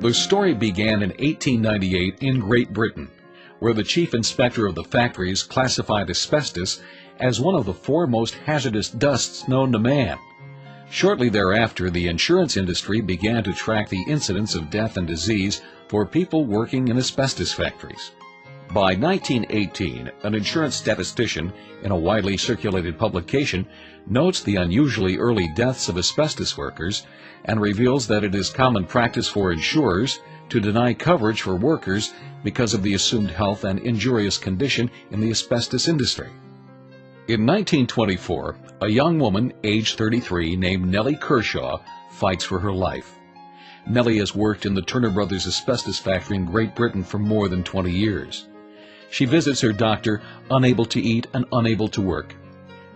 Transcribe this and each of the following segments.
The story began in 1898 in Great Britain, where the chief inspector of the factories classified asbestos as one of the 4 most hazardous dusts known to man. Shortly thereafter, the insurance industry began to track the incidence of death and disease for people working in asbestos factories. By 1918, an insurance statistician in a widely circulated publication notes the unusually early deaths of asbestos workers and reveals that it is common practice for insurers to deny coverage for workers because of the assumed health and injurious condition in the asbestos industry. In 1924, a young woman, aged 33, named Nellie Kershaw, fights for her life. Nellie has worked in the Turner Brothers asbestos factory in Great Britain for more than 20 years. She visits her doctor, unable to eat and unable to work.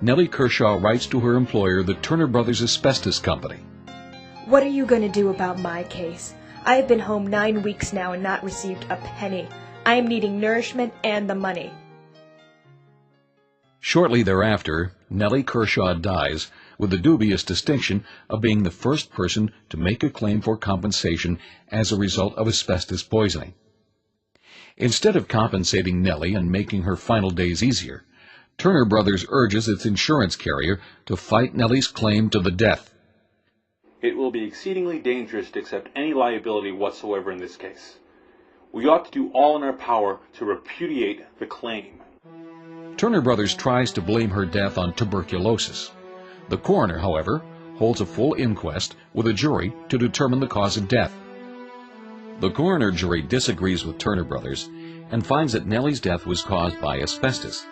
Nellie Kershaw writes to her employer, the Turner Brothers Asbestos Company. "What are you going to do about my case? I have been home 9 weeks now and not received a penny. I am needing nourishment and the money." Shortly thereafter, Nellie Kershaw dies, with the dubious distinction of being the first person to make a claim for compensation as a result of asbestos poisoning. Instead of compensating Nellie and making her final days easier, Turner Brothers urges its insurance carrier to fight Nellie's claim to the death. "It will be exceedingly dangerous to accept any liability whatsoever in this case. We ought to do all in our power to repudiate the claim." Turner Brothers tries to blame her death on tuberculosis. The coroner, however, holds a full inquest with a jury to determine the cause of death. The coroner jury disagrees with Turner Brothers and finds that Nellie's death was caused by asbestos.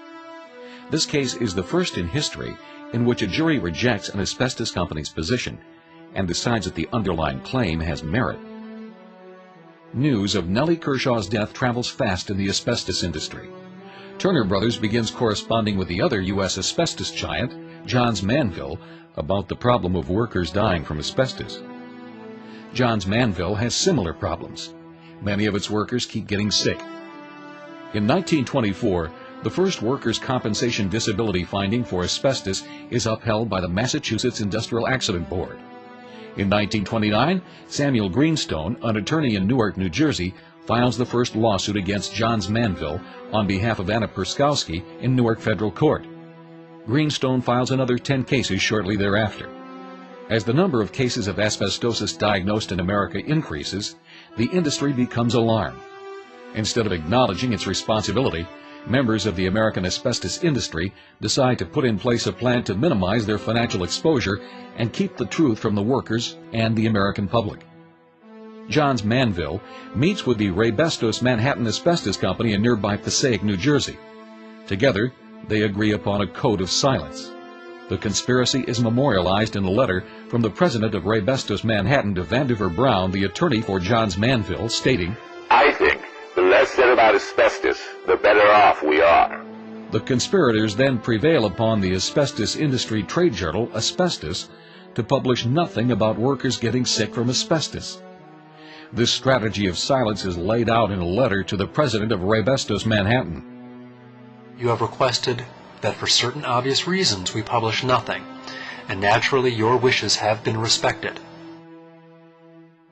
This case is the first in history in which a jury rejects an asbestos company's position and decides that the underlying claim has merit. News of Nellie Kershaw's death travels fast in the asbestos industry. Turner Brothers begins corresponding with the other U.S. asbestos giant, Johns Manville, about the problem of workers dying from asbestos. Johns Manville has similar problems. Many of its workers keep getting sick. In 1924, the first workers' compensation disability finding for asbestos is upheld by the Massachusetts Industrial Accident Board. In 1929, Samuel Greenstone, an attorney in Newark, New Jersey, files the first lawsuit against Johns Manville on behalf of Anna Perskowski in Newark Federal Court. Greenstone files another 10 cases shortly thereafter. As the number of cases of asbestosis diagnosed in America increases, the industry becomes alarmed. Instead of acknowledging its responsibility, members of the American asbestos industry decide to put in place a plan to minimize their financial exposure and keep the truth from the workers and the American public. Johns Manville meets with the Asbestos Manhattan Asbestos Company in nearby Passaic, New Jersey. Together, they agree upon a code of silence. The conspiracy is memorialized in a letter from the president of Asbestos Manhattan to Vandiver Brown, the attorney for Johns Manville, stating, "I think the less said about asbestos, the better off we are." The conspirators then prevail upon the asbestos industry trade journal, Asbestos, to publish nothing about workers getting sick from asbestos. This strategy of silence is laid out in a letter to the president of Asbestos Manhattan. "You have requested that for certain obvious reasons we publish nothing, and naturally your wishes have been respected."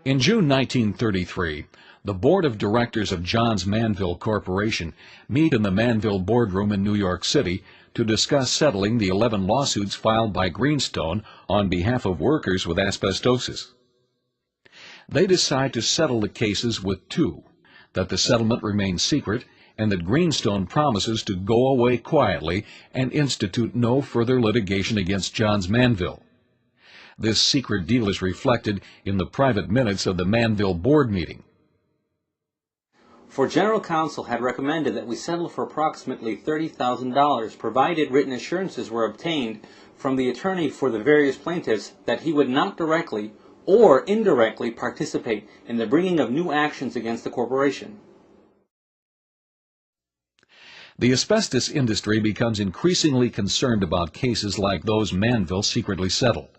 In June 1933, the board of directors of Johns Manville Corporation meet in the Manville boardroom in New York City to discuss settling the 11 lawsuits filed by Greenstone on behalf of workers with asbestosis. They decide to settle the cases with 2, that the settlement remains secret, and that Greenstone promises to go away quietly and institute no further litigation against Johns Manville. This secret deal is reflected in the private minutes of the Manville board meeting. For General Counsel had recommended that we settle for approximately $30,000, provided written assurances were obtained from the attorney for the various plaintiffs that he would not directly or indirectly participate in the bringing of new actions against the corporation. The asbestos industry becomes increasingly concerned about cases like those Manville secretly settled.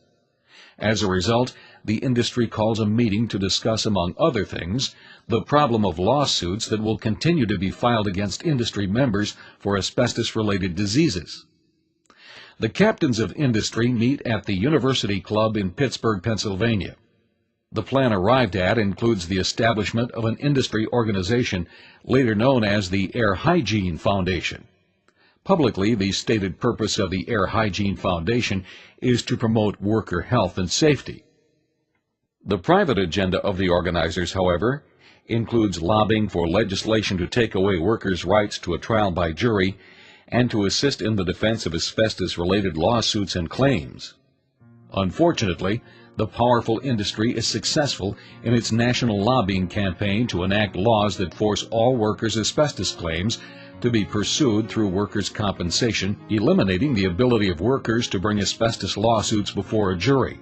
As a result, the industry calls a meeting to discuss, among other things, the problem of lawsuits that will continue to be filed against industry members for asbestos-related diseases. The captains of industry meet at the University Club in Pittsburgh, Pennsylvania. The plan arrived at includes the establishment of an industry organization, later known as the Hygiene Foundation. Publicly, the stated purpose of the Hygiene Foundation is to promote worker health and safety. The private agenda of the organizers, however, includes lobbying for legislation to take away workers' rights to a trial by jury and to assist in the defense of asbestos-related lawsuits and claims. Unfortunately, the powerful industry is successful in its national lobbying campaign to enact laws that force all workers' asbestos claims to be pursued through workers' compensation, eliminating the ability of workers to bring asbestos lawsuits before a jury.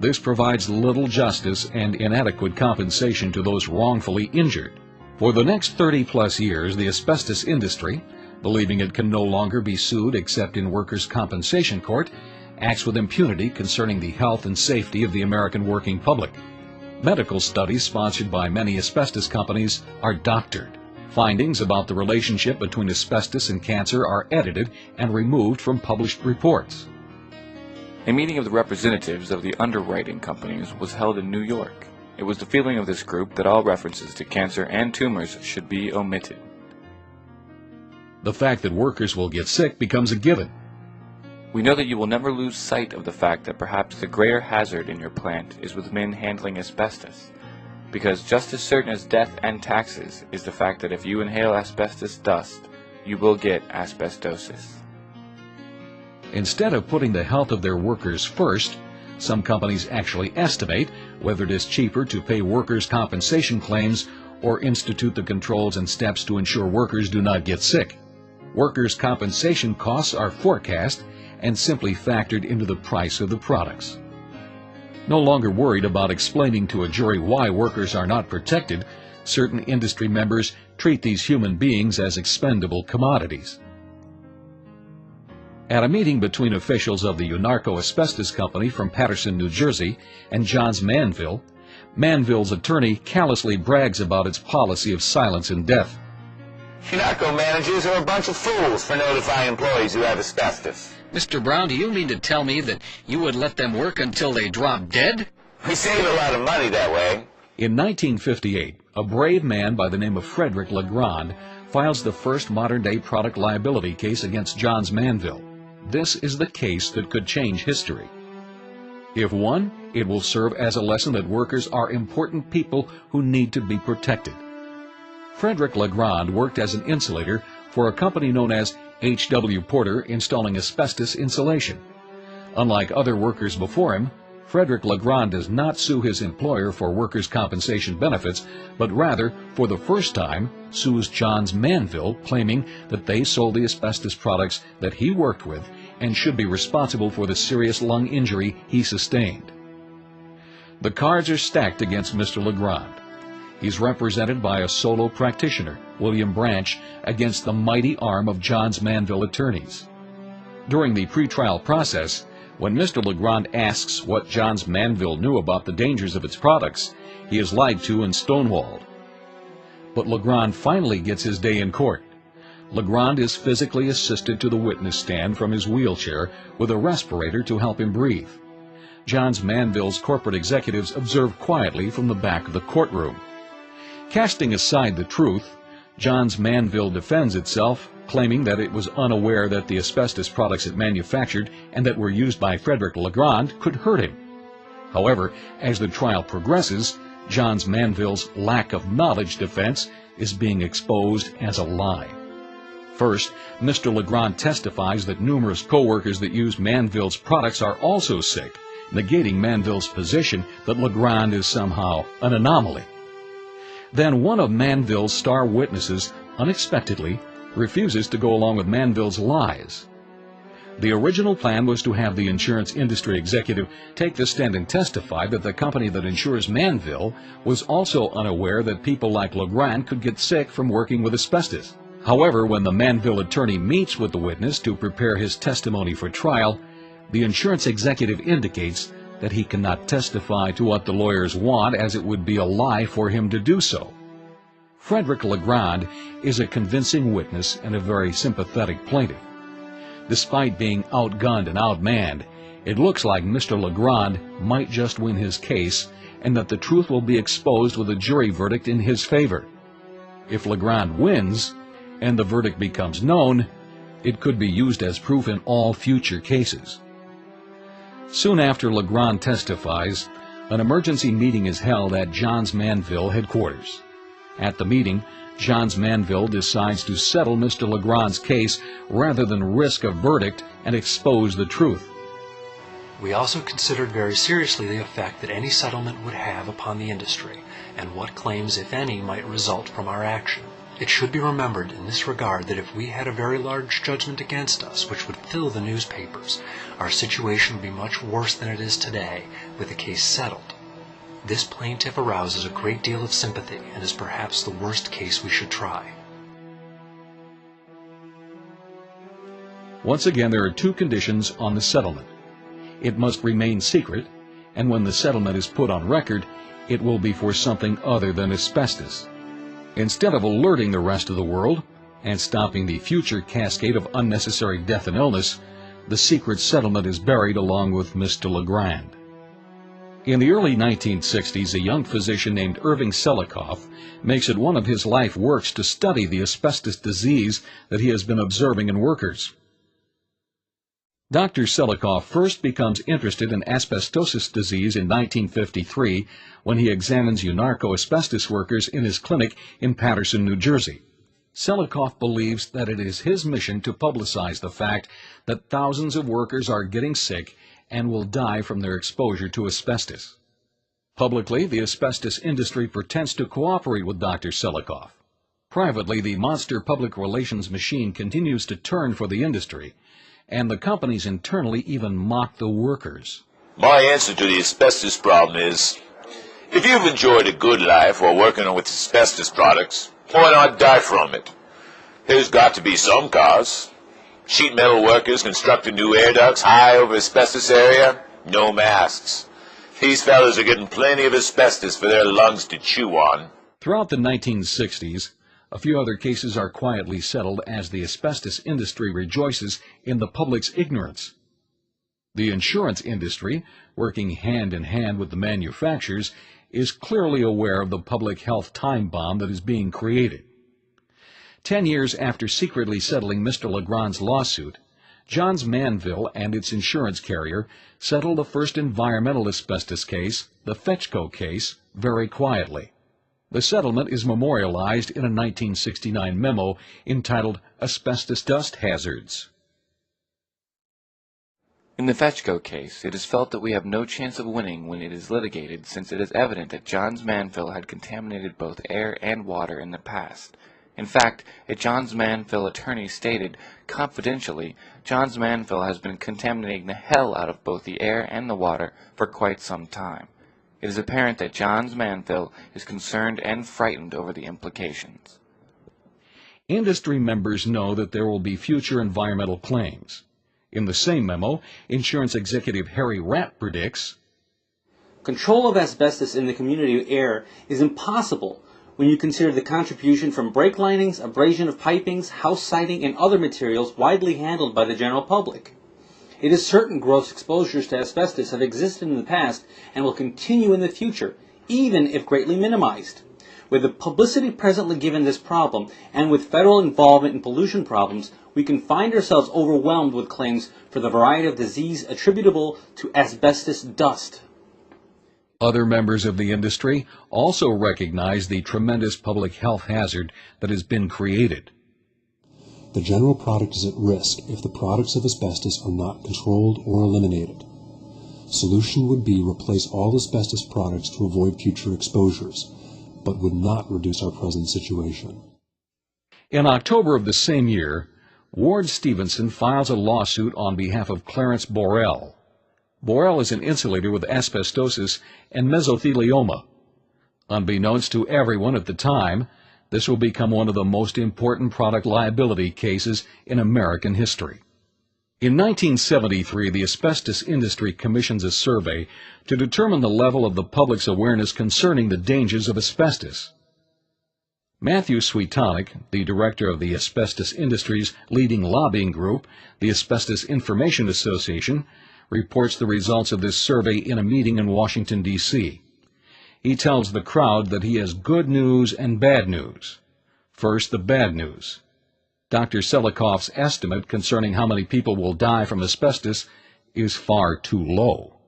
This provides little justice and inadequate compensation to those wrongfully injured. For the next 30-plus years, the asbestos industry, believing it can no longer be sued except in workers' compensation court, acts with impunity concerning the health and safety of the American working public. Medical studies sponsored by many asbestos companies are doctored. Findings about the relationship between asbestos and cancer are edited and removed from published reports. A meeting of the representatives of the underwriting companies was held in New York. It was the feeling of this group that all references to cancer and tumors should be omitted. The fact that workers will get sick becomes a given. We know that you will never lose sight of the fact that perhaps the greater hazard in your plant is with men handling asbestos, because just as certain as death and taxes is the fact that if you inhale asbestos dust, you will get asbestosis. Instead of putting the health of their workers first, some companies actually estimate whether it is cheaper to pay workers' compensation claims or institute the controls and steps to ensure workers do not get sick. Workers' compensation costs are forecast and simply factored into the price of the products. No longer worried about explaining to a jury why workers are not protected, certain industry members treat these human beings as expendable commodities. At a meeting between officials of the Unarco Asbestos Company from Paterson, New Jersey, and Johns Manville, Manville's attorney callously brags about its policy of silence and death. Unarco managers are a bunch of fools for notifying employees who have asbestos. Mr. Brown, do you mean to tell me that you would let them work until they drop dead? We save a lot of money that way. In 1958, a brave man by the name of Frederick LeGrande files the first modern-day product liability case against Johns Manville. This is the case that could change history. If won, it will serve as a lesson that workers are important people who need to be protected. Frederick LeGrande worked as an insulator for a company known as H.W. Porter, installing asbestos insulation. Unlike other workers before him, Frederick LeGrande does not sue his employer for workers' compensation benefits, but rather, for the first time, sues Johns Manville, claiming that they sold the asbestos products that he worked with and should be responsible for the serious lung injury he sustained. The cards are stacked against Mr. LeGrande. He's represented by a solo practitioner, William Branch, against the mighty arm of Johns Manville attorneys. During the pretrial process, when Mr. LeGrande asks what Johns Manville knew about the dangers of its products, he is lied to and stonewalled. But LeGrande finally gets his day in court. LeGrande is physically assisted to the witness stand from his wheelchair with a respirator to help him breathe. Johns Manville's corporate executives observe quietly from the back of the courtroom. Casting aside the truth, Johns Manville defends itself, claiming that it was unaware that the asbestos products it manufactured and that were used by Frederick LeGrande could hurt him. However, as the trial progresses, Johns Manville's lack of knowledge defense is being exposed as a lie. First, Mr. LeGrande testifies that numerous co-workers that use Manville's products are also sick, negating Manville's position that LeGrande is somehow an anomaly. Then one of Manville's star witnesses, unexpectedly, refuses to go along with Manville's lies. The original plan was to have the insurance industry executive take the stand and testify that the company that insures Manville was also unaware that people like LeGrande could get sick from working with asbestos. However, when the Manville attorney meets with the witness to prepare his testimony for trial, the insurance executive indicates that he cannot testify to what the lawyers want, as it would be a lie for him to do so. Frederick LeGrande is a convincing witness and a very sympathetic plaintiff. Despite being outgunned and outmanned, it looks like Mr. LeGrande might just win his case, and that the truth will be exposed with a jury verdict in his favor. If LeGrande wins, and the verdict becomes known, it could be used as proof in all future cases. Soon after LeGrande testifies, an emergency meeting is held at Johns Manville headquarters. At the meeting, Johns Manville decides to settle Mr. LeGrande's case rather than risk a verdict and expose the truth. We also considered very seriously the effect that any settlement would have upon the industry, and what claims, if any, might result from our action. It should be remembered in this regard that if we had a very large judgment against us, which would fill the newspapers, our situation would be much worse than it is today, with the case settled. This plaintiff arouses a great deal of sympathy, and is perhaps the worst case we should try. Once again, there are two conditions on the settlement. It must remain secret, and when the settlement is put on record, it will be for something other than asbestos. Instead of alerting the rest of the world and stopping the future cascade of unnecessary death and illness, the secret settlement is buried along with Mr. LeGrande. In the early 1960s, a young physician named Irving Silikov makes it one of his life works to study the asbestos disease that he has been observing in workers. Dr. Silikov first becomes interested in asbestosis disease in 1953 when he examines UNARCO-asbestos workers in his clinic in Paterson, New Jersey. Silikov believes that it is his mission to publicize the fact that thousands of workers are getting sick and will die from their exposure to asbestos. Publicly, the asbestos industry pretends to cooperate with Dr. Silikov. Privately, the monster public relations machine continues to turn for the industry, and the companies internally even mock the workers. My answer to the asbestos problem is, if you've enjoyed a good life while working with asbestos products, why not die from it? There's got to be some cause. Sheet metal workers constructing new air ducts high over asbestos area, no masks. These fellas are getting plenty of asbestos for their lungs to chew on. Throughout the 1960s, a few other cases are quietly settled as the asbestos industry rejoices in the public's ignorance. The insurance industry, working hand in hand with the manufacturers, is clearly aware of the public health time bomb that is being created. 10 years after secretly settling Mr. LeGrande's lawsuit, Johns Manville and its insurance carrier settled the first environmental asbestos case, the Fetchco case, very quietly. The settlement is memorialized in a 1969 memo entitled Asbestos Dust Hazards. In the Fetchco case, it is felt that we have no chance of winning when it is litigated, since it is evident that Johns Manville had contaminated both air and water in the past. In fact, a Johns Manville attorney stated, confidentially, Johns Manville has been contaminating the hell out of both the air and the water for quite some time. It is apparent that Johns Manville is concerned and frightened over the implications. Industry members know that there will be future environmental claims. In the same memo, insurance executive Harry Rapp predicts, control of asbestos in the community air is impossible when you consider the contribution from brake linings, abrasion of pipings, house siding, and other materials widely handled by the general public. It is certain gross exposures to asbestos have existed in the past and will continue in the future, even if greatly minimized. With the publicity presently given this problem, and with federal involvement in pollution problems, we can find ourselves overwhelmed with claims for the variety of disease attributable to asbestos dust. Other members of the industry also recognize the tremendous public health hazard that has been created. The general product is at risk if the products of asbestos are not controlled or eliminated. Solution would be replace all asbestos products to avoid future exposures, but would not reduce our present situation. In October of the same year, Ward Stevenson files a lawsuit on behalf of Clarence Borel. Borel is an insulator with asbestosis and mesothelioma. Unbeknownst to everyone at the time, this will become one of the most important product liability cases in American history. In 1973, the asbestos industry commissions a survey to determine the level of the public's awareness concerning the dangers of asbestos. Matthew Sweetonic, the director of the asbestos industry's leading lobbying group, the Asbestos Information Association, reports the results of this survey in a meeting in Washington, D.C. he tells the crowd that he has good news and bad news. First, the bad news. Dr. Silikov's estimate concerning how many people will die from asbestos is far too low.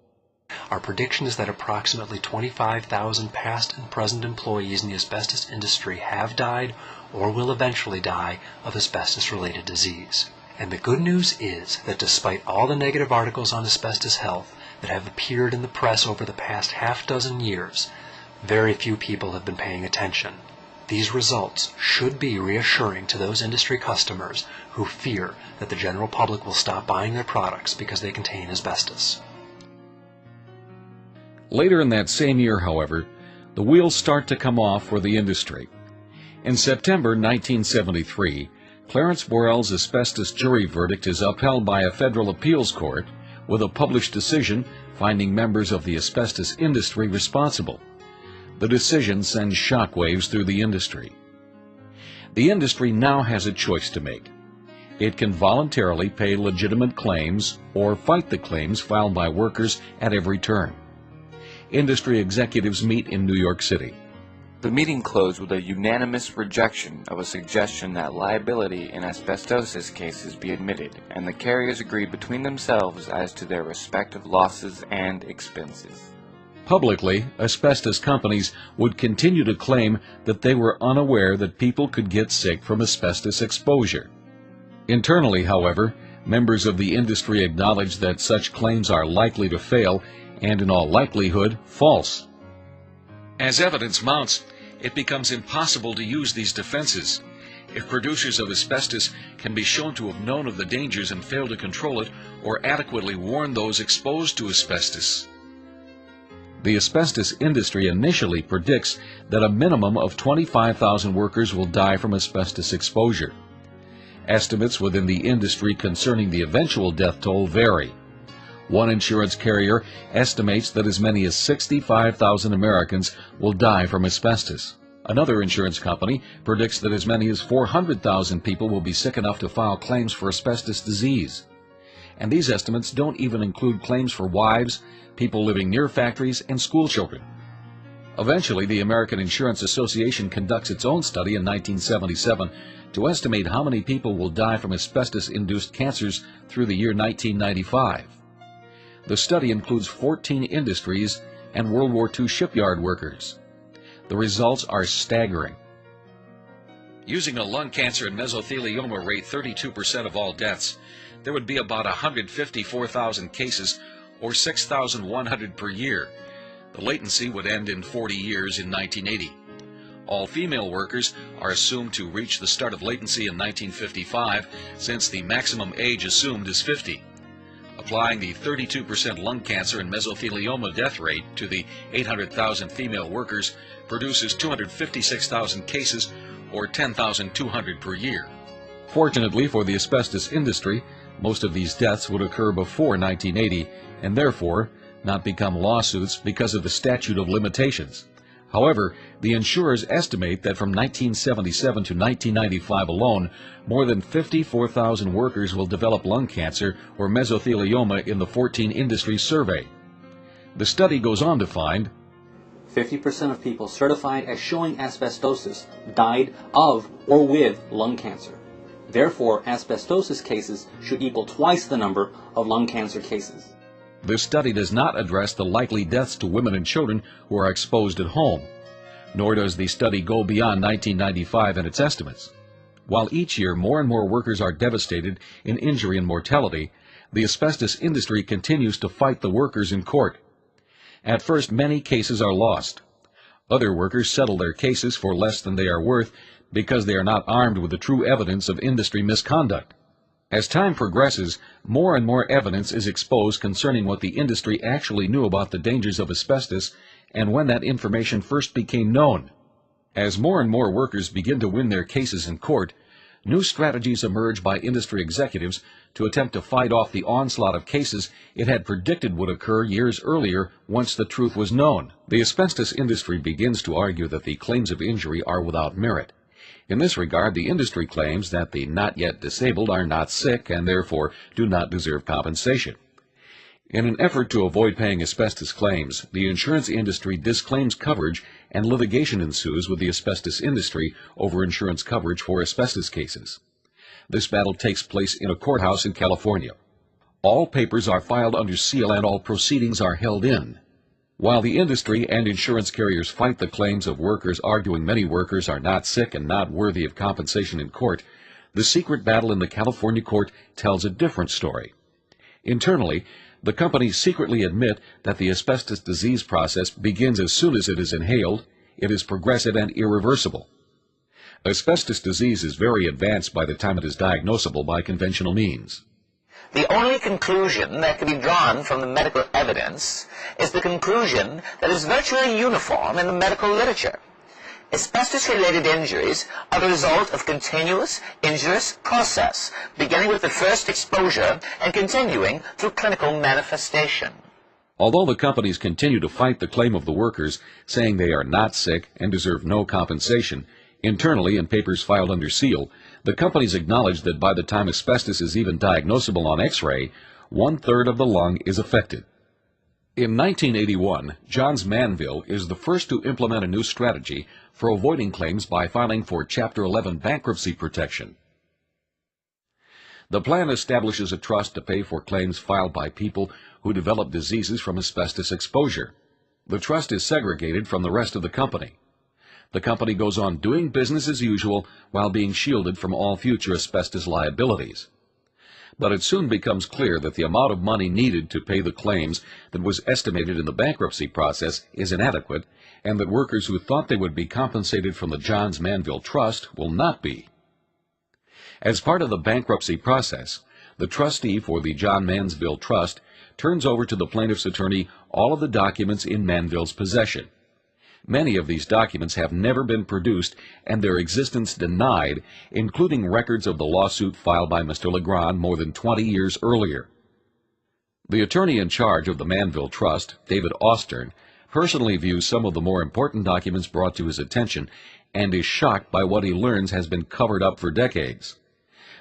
Our prediction is that approximately 25,000 past and present employees in the asbestos industry have died or will eventually die of asbestos-related disease. And the good news is that despite all the negative articles on asbestos health that have appeared in the press over the past half-dozen years, very few people have been paying attention. These results should be reassuring to those industry customers who fear that the general public will stop buying their products because they contain asbestos. Later in that same year, however, the wheels start to come off for the industry. In September 1973, Clarence Borell's asbestos jury verdict is upheld by a federal appeals court with a published decision finding members of the asbestos industry responsible. The decision sends shockwaves through the industry. The industry now has a choice to make. It can voluntarily pay legitimate claims or fight the claims filed by workers at every turn. Industry executives meet in New York City. The meeting closed with a unanimous rejection of a suggestion that liability in asbestosis cases be admitted, and the carriers agreed between themselves as to their respective losses and expenses. Publicly, asbestos companies would continue to claim that they were unaware that people could get sick from asbestos exposure. Internally, however, members of the industry acknowledge that such claims are likely to fail and, in all likelihood, false. As evidence mounts, it becomes impossible to use these defenses. If producers of asbestos can be shown to have known of the dangers and failed to control it or adequately warn those exposed to asbestos. The asbestos industry initially predicts that a minimum of 25,000 workers will die from asbestos exposure. Estimates within the industry concerning the eventual death toll vary. One insurance carrier estimates that as many as 65,000 Americans will die from asbestos. Another insurance company predicts that as many as 400,000 people will be sick enough to file claims for asbestos disease. And these estimates don't even include claims for wives, people living near factories, and school children. Eventually, the American Insurance Association conducts its own study in 1977 to estimate how many people will die from asbestos-induced cancers through the year 1995. The study includes 14 industries and World War II shipyard workers. The results are staggering. Using a lung cancer and mesothelioma rate 32% of all deaths, there would be about 154,000 cases, or 6,100 per year. The latency would end in 40 years in 1980. All female workers are assumed to reach the start of latency in 1955, since the maximum age assumed is 50. Applying the 32% lung cancer and mesothelioma death rate to the 800,000 female workers produces 256,000 cases, or 10,200 per year. Fortunately for the asbestos industry, most of these deaths would occur before 1980 and therefore not become lawsuits because of the statute of limitations. However, the insurers estimate that from 1977 to 1995 alone, more than 54,000 workers will develop lung cancer or mesothelioma in the 14 industries surveyed. The study goes on to find 50% of people certified as showing asbestosis died of or with lung cancer. Therefore, asbestosis cases should equal twice the number of lung cancer cases. This study does not address the likely deaths to women and children who are exposed at home, nor does the study go beyond 1995 in its estimates. While each year more and more workers are devastated in injury and mortality, the asbestos industry continues to fight the workers in court. At first, many cases are lost. Other workers settle their cases for less than they are worth because they are not armed with the true evidence of industry misconduct. As time progresses, more and more evidence is exposed concerning what the industry actually knew about the dangers of asbestos and when that information first became known. As more and more workers begin to win their cases in court, new strategies emerge by industry executives to attempt to fight off the onslaught of cases it had predicted would occur years earlier once the truth was known. The asbestos industry begins to argue that the claims of injury are without merit. In this regard, the industry claims that the not yet disabled are not sick and therefore do not deserve compensation. In an effort to avoid paying asbestos claims, the insurance industry disclaims coverage and litigation ensues with the asbestos industry over insurance coverage for asbestos cases. This battle takes place in a courthouse in California. All papers are filed under seal and all proceedings are held in. While the industry and insurance carriers fight the claims of workers arguing many workers are not sick and not worthy of compensation in court, the secret battle in the California court tells a different story. Internally, the companies secretly admit that the asbestos disease process begins as soon as it is inhaled, it is progressive and irreversible. Asbestos disease is very advanced by the time it is diagnosable by conventional means. The only conclusion that can be drawn from the medical evidence is the conclusion that is virtually uniform in the medical literature. Asbestos-related injuries are the result of continuous, injurious process, beginning with the first exposure and continuing through clinical manifestation. Although the companies continue to fight the claim of the workers, saying they are not sick and deserve no compensation, internally in papers filed under seal, the companies acknowledge that by the time asbestos is even diagnosable on X-ray, 1/3 of the lung is affected. In 1981, Johns Manville is the first to implement a new strategy for avoiding claims by filing for Chapter 11 bankruptcy protection. The plan establishes a trust to pay for claims filed by people who develop diseases from asbestos exposure. The trust is segregated from the rest of the company. The company goes on doing business as usual while being shielded from all future asbestos liabilities. But it soon becomes clear that the amount of money needed to pay the claims that was estimated in the bankruptcy process is inadequate, and that workers who thought they would be compensated from the Johns Manville Trust will not be. As part of the bankruptcy process, the trustee for the John Manville Trust turns over to the plaintiff's attorney all of the documents in Manville's possession. Many of these documents have never been produced and their existence denied, including records of the lawsuit filed by Mr. LeGrande more than 20 years earlier. The attorney in charge of the Manville Trust, David Austern, personally views some of the more important documents brought to his attention and is shocked by what he learns has been covered up for decades.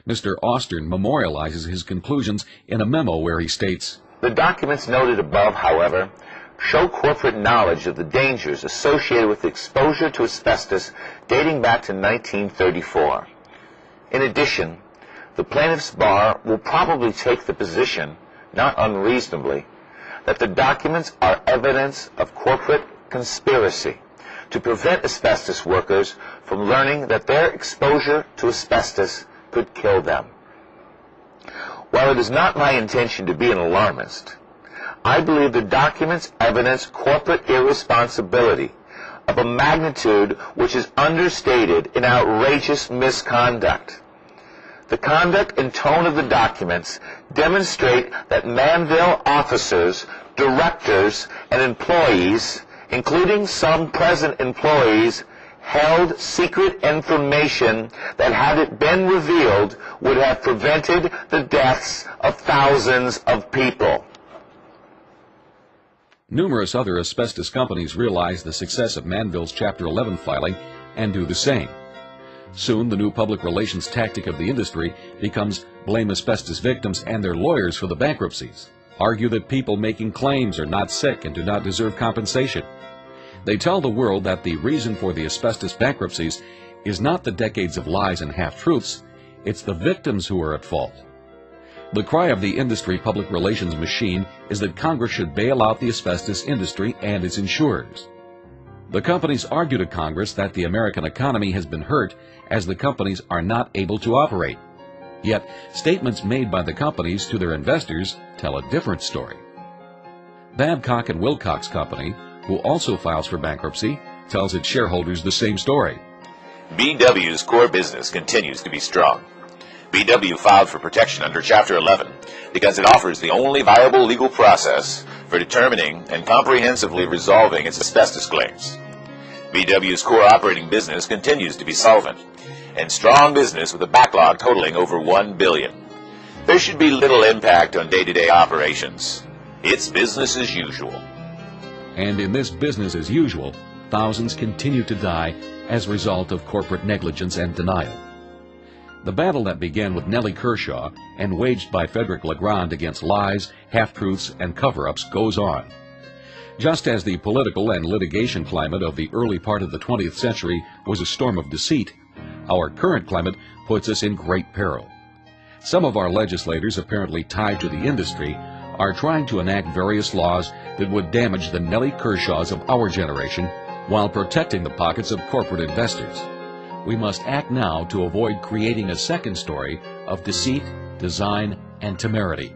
Mr. Austern memorializes his conclusions in a memo where he states, "The documents noted above, however, show corporate knowledge of the dangers associated with exposure to asbestos dating back to 1934. In addition, the plaintiff's bar will probably take the position, not unreasonably, that the documents are evidence of corporate conspiracy to prevent asbestos workers from learning that their exposure to asbestos could kill them. While it is not my intention to be an alarmist, I believe the documents evidence corporate irresponsibility of a magnitude which is understated in outrageous misconduct. The conduct and tone of the documents demonstrate that Manville officers, directors, and employees, including some present employees, held secret information that, had it been revealed, would have prevented the deaths of thousands of people." Numerous other asbestos companies realize the success of Manville's Chapter 11 filing and do the same. Soon, the new public relations tactic of the industry becomes blame asbestos victims and their lawyers for the bankruptcies, argue that people making claims are not sick and do not deserve compensation. They tell the world that the reason for the asbestos bankruptcies is not the decades of lies and half-truths, it's the victims who are at fault. The cry of the industry public relations machine is that Congress should bail out the asbestos industry and its insurers. The companies argue to Congress that the American economy has been hurt as the companies are not able to operate. Yet, statements made by the companies to their investors tell a different story. Babcock & Wilcox Company, who also files for bankruptcy, tells its shareholders the same story. BW's core business continues to be strong. BW filed for protection under Chapter 11 because it offers the only viable legal process for determining and comprehensively resolving its asbestos claims. BW's core operating business continues to be solvent, and strong business with a backlog totaling over $1 billion. There should be little impact on day-to-day operations. It's business as usual. And in this business as usual, thousands continue to die as a result of corporate negligence and denial. The battle that began with Nellie Kershaw and waged by Frederick LeGrande against lies, half-truths, and cover-ups goes on. Just as the political and litigation climate of the early part of the 20th century was a storm of deceit, our current climate puts us in great peril. Some of our legislators, apparently tied to the industry, are trying to enact various laws that would damage the Nellie Kershaws of our generation while protecting the pockets of corporate investors. We must act now to avoid creating a second story of deceit, design, and temerity.